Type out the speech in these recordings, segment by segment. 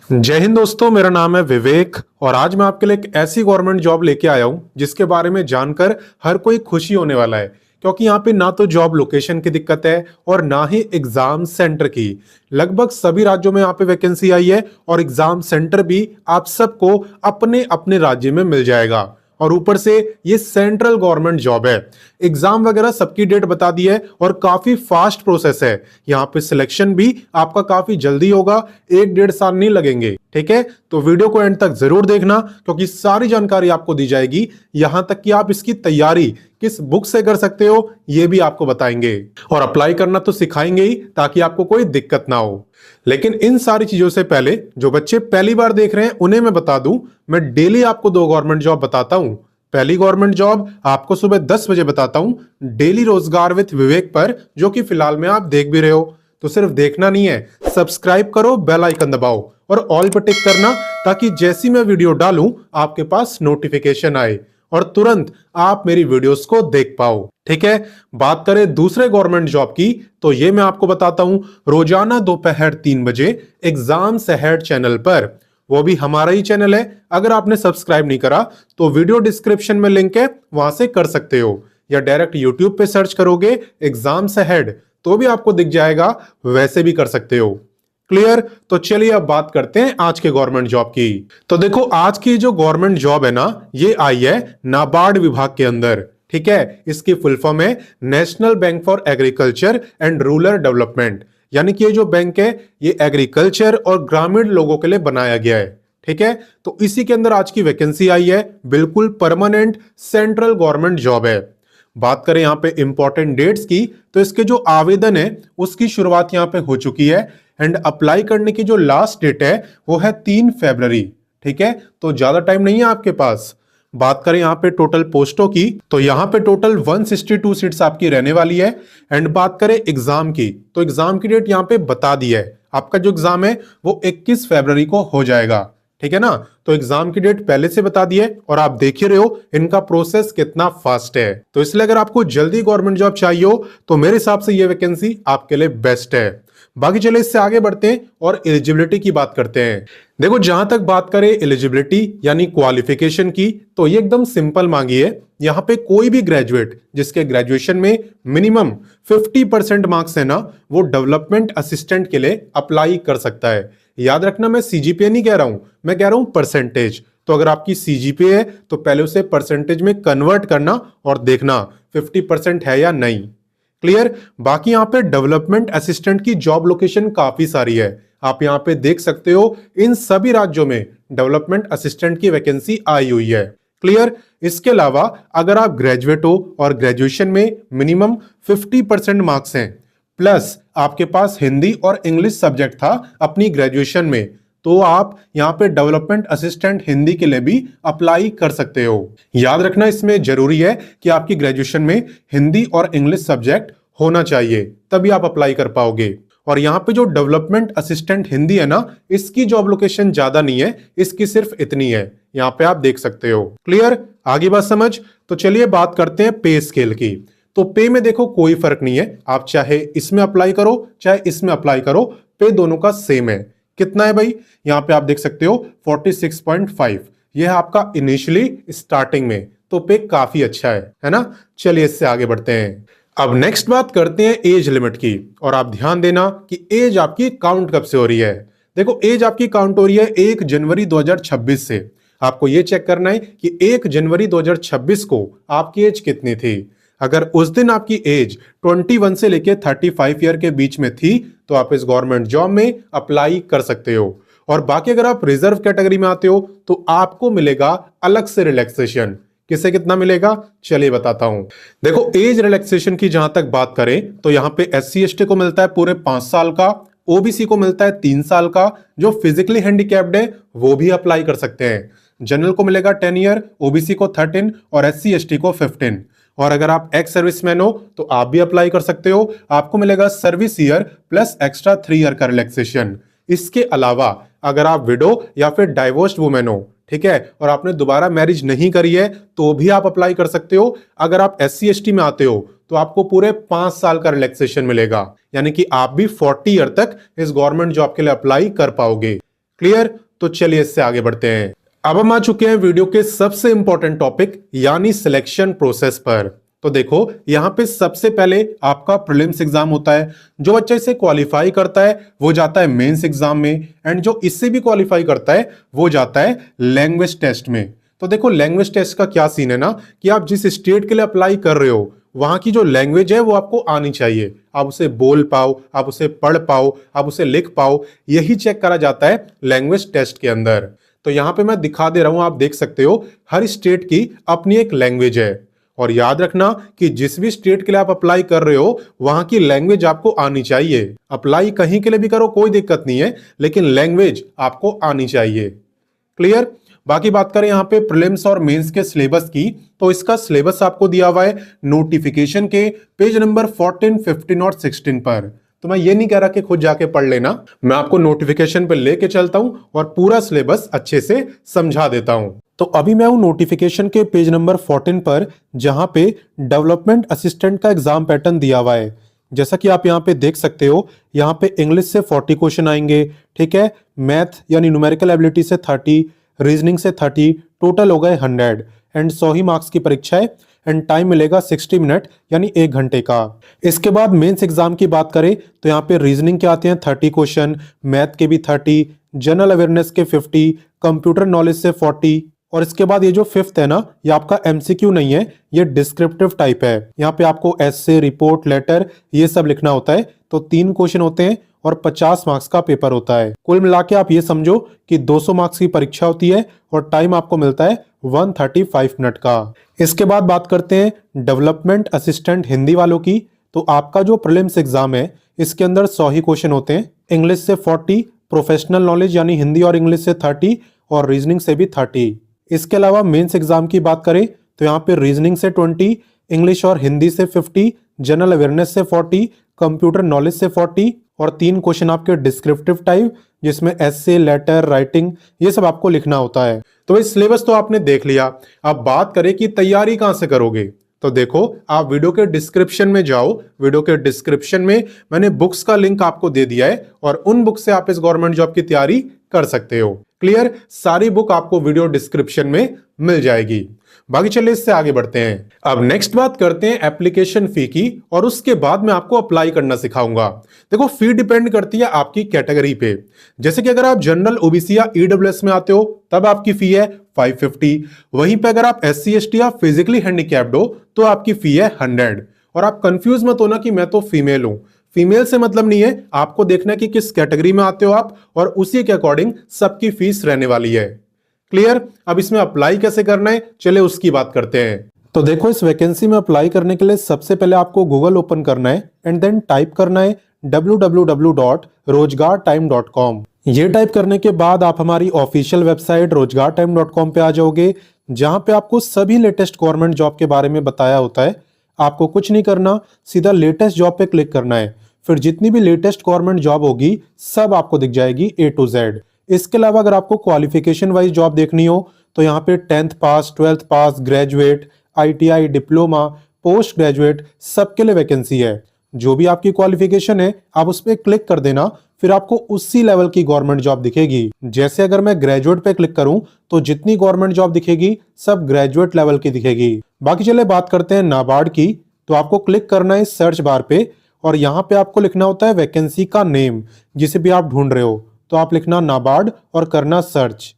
जय हिंद दोस्तों, मेरा नाम है विवेक और आज मैं आपके लिए एक ऐसी गवर्नमेंट जॉब लेके आया हूं जिसके बारे में जानकर हर कोई खुशी होने वाला है। क्योंकि यहाँ पे ना तो जॉब लोकेशन की दिक्कत है और ना ही एग्जाम सेंटर की। लगभग सभी राज्यों में यहाँ पे वैकेंसी आई है और एग्जाम सेंटर भी आप सबको अपने अपने राज्य में मिल जाएगा। और ऊपर से ये सेंट्रल गवर्नमेंट जॉब है। एग्जाम वगैरह सबकी डेट बता दी है और काफी फास्ट प्रोसेस है। यहाँ पे सिलेक्शन भी आपका काफी जल्दी होगा, 1-1.5 साल नहीं लगेंगे। ठीक है, तो वीडियो को एंड तक जरूर देखना क्योंकि सारी जानकारी आपको दी जाएगी। यहां तक कि आप इसकी तैयारी किस बुक से कर सकते हो ये भी आपको बताएंगे और अप्लाई करना तो सिखाएंगे ही ताकि आपको कोई दिक्कत ना हो। लेकिन इन सारी चीजों से पहले जो बच्चे पहली बार देख रहे हैं उन्हें मैं बता दूं, मैं डेली आपको 2 गवर्नमेंट जॉब बताता हूं। पहली गवर्नमेंट जॉब आपको सुबह 10 बजे बताता हूं डेली रोजगार विद विवेक पर, जो कि फिलहाल में आप देख भी रहे हो। तो सिर्फ देखना नहीं है, सब्सक्राइब करो, बेल आइकन दबाओ और ऑल पर टिक करना ताकि जैसी मैं वीडियो डालूं आपके पास नोटिफिकेशन आए और तुरंत आप मेरी वीडियोस को देख पाओ। ठीक है, बात करें दूसरे गवर्नमेंट जॉब की तो ये मैं आपको बताता हूं रोजाना दोपहर 3 बजे एग्जाम अहेड चैनल पर। वो भी हमारा ही चैनल है। अगर आपने सब्सक्राइब नहीं करा तो वीडियो डिस्क्रिप्शन में लिंक है, वहां से कर सकते हो या डायरेक्ट यूट्यूब पे सर्च करोगे एग्जाम अहेड तो भी आपको दिख जाएगा, वैसे भी कर सकते हो। क्लियर? तो चलिए अब बात करते हैं आज के गवर्नमेंट जॉब की। तो देखो, आज की जो गवर्नमेंट जॉब है ना, ये आई है नाबार्ड विभाग के अंदर। ठीक है, इसकी फुल फॉर्म है national bank for agriculture and rural development. यानी कि ये जो बैंक है ये एग्रीकल्चर और ग्रामीण लोगों के लिए बनाया गया है। ठीक है, तो इसी के अंदर आज की वैकेंसी आई है। बिल्कुल परमानेंट सेंट्रल गवर्नमेंट जॉब है। बात करें यहाँ पे इंपॉर्टेंट डेट्स की तो इसके जो आवेदन है उसकी शुरुआत यहाँ पे हो चुकी है एंड अप्लाई करने की जो लास्ट डेट है वो है 3 फरवरी। ठीक है, तो ज्यादा टाइम नहीं है आपके पास। बात करें यहाँ पे टोटल पोस्टों की तो यहाँ पे टोटल 162 सीट्स आपकी रहने वाली है। एंड बात करें एग्जाम की तो एग्जाम की डेट यहाँ पे बता दी है। आपका जो एग्जाम है वो 21 फरवरी को हो जाएगा। ठीक है ना, तो एग्जाम की डेट पहले से बता दी है और आप देख ही रहे हो इनका प्रोसेस कितना फास्ट है। तो इसलिए अगर आपको जल्दी गवर्नमेंट जॉब चाहिए हो तो मेरे हिसाब से ये वैकेंसी आपके लिए बेस्ट है। बाकी चले इससे आगे बढ़ते हैं और एलिजिबिलिटी की बात करते हैं। देखो, जहां तक बात करें एलिजिबिलिटी यानी क्वालिफिकेशन की तो ये एकदम सिंपल मांगी है। यहां पे कोई भी ग्रेजुएट जिसके ग्रेजुएशन में मिनिमम 50% मार्क्स है ना, वो डेवलपमेंट असिस्टेंट के लिए अप्लाई कर सकता है। याद रखना, मैं सीजीपीए नहीं कह रहा हूं, मैं कह रहा हूं परसेंटेज। तो अगर आपकी सीजीपीए है तो पहले उसे परसेंटेज में कन्वर्ट करना और देखना 50% है या नहीं। क्लियर? बाकी यहाँ पे डेवलपमेंट असिस्टेंट की जॉब लोकेशन काफी सारी है। आप यहाँ पे देख सकते हो इन सभी राज्यों में डेवलपमेंट असिस्टेंट की वैकेंसी आई हुई है। क्लियर? इसके अलावा अगर आप ग्रेजुएट हो और ग्रेजुएशन में मिनिमम 50% मार्क्स हैं प्लस आपके पास हिंदी और इंग्लिश सब्जेक्ट था अपनी ग्रेजुएशन में, तो आप यहाँ पे डेवलपमेंट असिस्टेंट हिंदी के लिए भी अप्लाई कर सकते हो। याद रखना, इसमें जरूरी है कि आपकी ग्रेजुएशन में हिंदी और इंग्लिश सब्जेक्ट होना चाहिए, तभी आप अप्लाई कर पाओगे। और यहाँ पे जो डेवलपमेंट असिस्टेंट हिंदी है ना, इसकी जॉब लोकेशन ज्यादा नहीं है, इसकी सिर्फ इतनी है। यहाँ पे आप देख सकते हो। क्लियर? आगे बात समझ? तो चलिए बात करते हैं पे स्केल की। तो पे में देखो कोई फर्क नहीं है, आप चाहे इसमें अप्लाई करो चाहे इसमें अप्लाई करो, पे दोनों का सेम है। कितना है भाई? यहाँ पे आप देख सकते हो 46.5। यह है आपका इनिशियली स्टार्टिंग में, तो पे काफी अच्छा है ना। चलिए इससे आगे बढ़ते हैं। अब नेक्स्ट बात करते हैं एज लिमिट की। और आप ध्यान देना कि एज आपकी काउंट कब से हो रही है। देखो, एज आपकी काउंट हो रही है 1 जनवरी 2026 से। आपको यह चेक करना है कि 1 जनवरी 2026 को आपकी एज कितनी थी। अगर उस दिन आपकी एज 21 से लेके 35 ईयर के बीच में थी तो आप इस गवर्नमेंट जॉब में अप्लाई कर सकते हो। और बाकी अगर आप रिजर्व कैटेगरी में आते हो तो आपको मिलेगा अलग से रिलैक्सेशन। किसे कितना मिलेगा चलिए बताता हूं। देखो, एज रिलैक्सेशन की जहां तक बात करें तो यहां पे SC/ST को मिलता है पूरे 5 साल का, ओबीसी को मिलता है 3 साल का, जो फिजिकली हैंडीकैप्ड है वो भी अप्लाई कर सकते हैं। जनरल को मिलेगा 10 ईयर, ओबीसी को 13 और SC/ST को 15। और अगर आप एक्स सर्विसमैन हो तो आप भी अप्लाई कर सकते हो, आपको मिलेगा service year plus extra 3 year का रिलैक्सेशन। इसके अलावा अगर आप विडो या फिर डाइवोर्स्ड वुमेन हो, ठीक है, और आपने दोबारा मैरिज नहीं करी है तो भी आप अप्लाई कर सकते हो। अगर आप SC/ST में आते हो तो आपको पूरे 5 साल का रिलैक्सेशन मिलेगा, यानी कि आप भी 40 ईयर तक इस गवर्नमेंट जॉब के लिए अप्लाई कर पाओगे। क्लियर? तो चलिए इससे आगे बढ़ते हैं। अब हम आ चुके हैं वीडियो के सबसे इंपॉर्टेंट टॉपिक यानी सिलेक्शन प्रोसेस पर। तो देखो यहां पे सबसे पहले आपका प्रीलिम्स एग्जाम होता है। जो बच्चा इसे क्वालिफाई करता है वो जाता है मेंस एग्जाम में, एंड जो इससे भी क्वालिफाई करता है वो जाता है लैंग्वेज टेस्ट में। तो देखो लैंग्वेज टेस्ट का क्या सीन है ना, कि आप जिस स्टेट के लिए अप्लाई कर रहे हो वहां की जो लैंग्वेज है वो आपको आनी चाहिए। आप उसे बोल पाओ, आप उसे पढ़ पाओ, आप उसे लिख पाओ, यही चेक करा जाता है लैंग्वेज टेस्ट के अंदर। तो यहां पे मैं दिखा दे रहा हूं, आप देख सकते हो हर स्टेट की अपनी एक लैंग्वेज है। और याद रखना कि जिस भी स्टेट के लिए आप अप्लाई कर रहे हो वहां की लैंग्वेज आपको आनी चाहिए। अप्लाई कहीं के लिए भी करो कोई दिक्कत नहीं है, लेकिन लैंग्वेज आपको आनी चाहिए। क्लियर? बाकी बात करें यहाँ पे प्रीलिम्स और मेंस के सिलेबस की, तो इसका सिलेबस आपको दिया हुआ है नोटिफिकेशन के पेज नंबर 14, 15 और 16 पर। तो मैं ये नहीं कह रहा कि खुद जाके पढ़ लेना, मैं आपको नोटिफिकेशन पे लेके चलता हूं और पूरा सिलेबस अच्छे से समझा देता हूं। तो अभी मैं हूं नोटिफिकेशन के पेज नंबर 14 पर, जहां पे डेवलपमेंट असिस्टेंट का एग्जाम पैटर्न दिया हुआ है। जैसा कि आप यहाँ पे देख सकते हो, यहाँ पे इंग्लिश से 40 क्वेश्चन आएंगे, ठीक है, मैथ यानी न्यूमेरिकल एबिलिटी से 30, रीजनिंग से 30, टोटल हो गए 100 एंड 100 ही मार्क्स की परीक्षा है एंड टाइम मिलेगा 60 मिनट यानी 1 घंटे का। इसके बाद मेंस एग्जाम की बात करें तो यहाँ पे रीजनिंग के आते हैं 30 क्वेश्चन, मैथ के भी 30, जनरल अवेयरनेस के 50, कंप्यूटर नॉलेज से 40, और इसके बाद ये जो फिफ्थ है ना, ये आपका एमसीक्यू नहीं है, ये डिस्क्रिप्टिव टाइप है। यहाँ पे आपको एसे, रिपोर्ट, लेटर ये सब लिखना होता है। तो 3 क्वेश्चन होते हैं और 50 मार्क्स का पेपर होता है। कुल मिला के आप ये समझो कि 200 मार्क्स की परीक्षा होती है और टाइम आपको मिलता है 135 मिनट का। इसके बाद बात करते हैं डेवलपमेंट असिस्टेंट हिंदी वालों की। तो आपका जो प्रीलिम्स एग्जाम है इसके अंदर 100 ही क्वेश्चन होते हैं, इंग्लिश से 40, प्रोफेशनल नॉलेज यानी हिंदी और इंग्लिश से 30 और रीजनिंग से भी 30। इसके अलावा मेंस एग्जाम की बात करें तो यहाँ पे रीजनिंग से 20, इंग्लिश और हिंदी से 50, जनरल अवेयरनेस से 40, कंप्यूटर नॉलेज से 40 और 3 क्वेश्चन आपके डिस्क्रिप्टिव टाइप, जिसमें एसे, लेटर, राइटिंग ये सब आपको लिखना होता है। तो इस सिलेबस तो आपने देख लिया। अब बात करें कि तैयारी कहां से करोगे, तो देखो आप वीडियो के डिस्क्रिप्शन में जाओ। वीडियो के डिस्क्रिप्शन में मैंने बुक्स का लिंक आपको दे दिया है और उन बुक से आप इस गवर्नमेंट जॉब की तैयारी कर सकते हो। क्लियर? सारी बुक आपको वीडियो डिस्क्रिप्शन में मिल जाएगी। बाकी चलिए इससे आगे बढ़ते हैं। अब नेक्स्ट बात करते हैं एप्लीकेशन फी की, और उसके बाद मैं आपको अप्लाई करना सिखाऊंगा। देखो फी डिपेंड करती है आपकी कैटेगरी पे। जैसे कि अगर आप जनरल, ओबीसी या ईडब्ल्यूएस में आते हो तब आपकी फी है 550। वहीं पे अगर आप SC ST या फिजिकली हैंडीकैप्ड हो तो आपकी फी है 100। और आप कंफ्यूज मत होना कि मैं तो फीमेल हूं। फीमेल से मतलब नहीं है, आपको देखना है कि किस कैटेगरी में आते हो आप, और उसी के अकॉर्डिंग सबकी फीस रहने वाली है। क्लियर? अब इसमें अप्लाई कैसे करना है चले उसकी बात करते हैं। तो देखो इस वैकेंसी में अप्लाई करने के लिए सबसे पहले आपको गूगल ओपन करना है एंड देन टाइप करना है www.rozgartime.com। ये टाइप करने के बाद आप हमारी ऑफिशियल वेबसाइट rozgartime.com पे आ जाओगे, जहां पे आपको सभी लेटेस्ट गवर्नमेंट जॉब के बारे में बताया होता है। आपको कुछ नहीं करना, सीधा लेटेस्ट जॉब पे क्लिक करना है। फिर जितनी भी लेटेस्ट गवर्नमेंट जॉब होगी सब आपको दिख जाएगी A to Z। इसके अलावा अगर आपको क्वालिफिकेशन वाइज जॉब देखनी हो तो यहाँ पे 10th pass, 12th pass, graduate, ITI, diploma, post graduate सबके लिए वैकेंसी है। जो भी आपकी क्वालिफिकेशन है आप उस पर क्लिक कर देना, फिर आपको उसी लेवल की गवर्नमेंट जॉब दिखेगी। जैसे अगर मैं ग्रेजुएट पे क्लिक करूं तो जितनी गवर्नमेंट जॉब दिखेगी सब ग्रेजुएट लेवल की दिखेगी। बाकी चले बात करते हैं नाबार्ड की। तो आपको क्लिक करना है सर्च बार पे और यहाँ पे आपको लिखना होता है वैकेंसी का नेम, जिसे भी आप ढूंढ रहे हो। तो आप लिखना नाबार्ड और करना सर्च।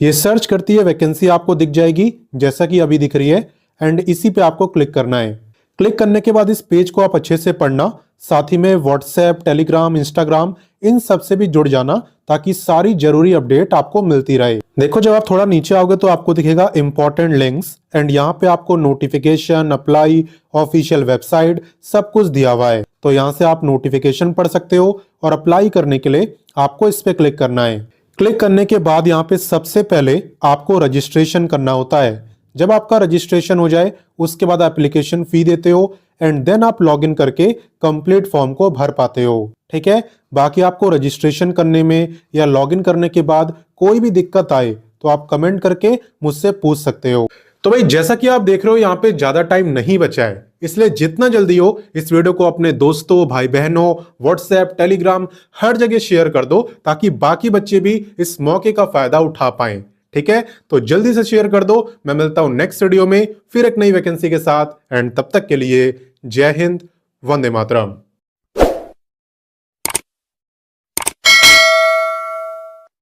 ये सर्च करती है वैकेंसी आपको दिख जाएगी जैसा कि अभी दिख रही है, एंड इसी पे आपको क्लिक करना है। क्लिक करने के बाद इस पेज को आप अच्छे से पढ़ना, साथ ही में व्हाट्सएप, टेलीग्राम, इंस्टाग्राम इन सब से भी जुड़ जाना ताकि सारी जरूरी अपडेट आपको मिलती रहे। देखो जब आप थोड़ा नीचे आओगे तो आपको दिखेगा इंपॉर्टेंट लिंक्स, एंड यहाँ पे आपको नोटिफिकेशन, अप्लाई, ऑफिशियल वेबसाइट सब कुछ दिया हुआ है। तो यहाँ से आप नोटिफिकेशन पढ़ सकते हो और अप्लाई करने के लिए आपको इस पे क्लिक करना है। क्लिक करने के बाद यहाँ पे सबसे पहले आपको रजिस्ट्रेशन करना होता है। जब आपका रजिस्ट्रेशन हो जाए उसके बाद एप्लीकेशन फी देते हो एंड देन आप लॉगिन करके कंप्लीट फॉर्म को भर पाते हो। ठीक है? बाकी आपको रजिस्ट्रेशन करने में या लॉगिन करने के बाद कोई भी दिक्कत आए तो आप कमेंट करके मुझसे पूछ सकते हो। तो भाई जैसा कि आप देख रहे हो यहाँ पे ज्यादा टाइम नहीं बचा है, इसलिए जितना जल्दी हो इस वीडियो को अपने दोस्तों, भाई बहनों, व्हाट्सएप, टेलीग्राम हर जगह शेयर कर दो ताकि बाकी बच्चे भी इस मौके का फायदा उठा पाएं। ठीक है, तो जल्दी से शेयर कर दो। मैं मिलता हूं नेक्स्ट वीडियो में फिर एक नई वैकेंसी के साथ, एंड तब तक के लिए जय हिंद, वंदे मातरम।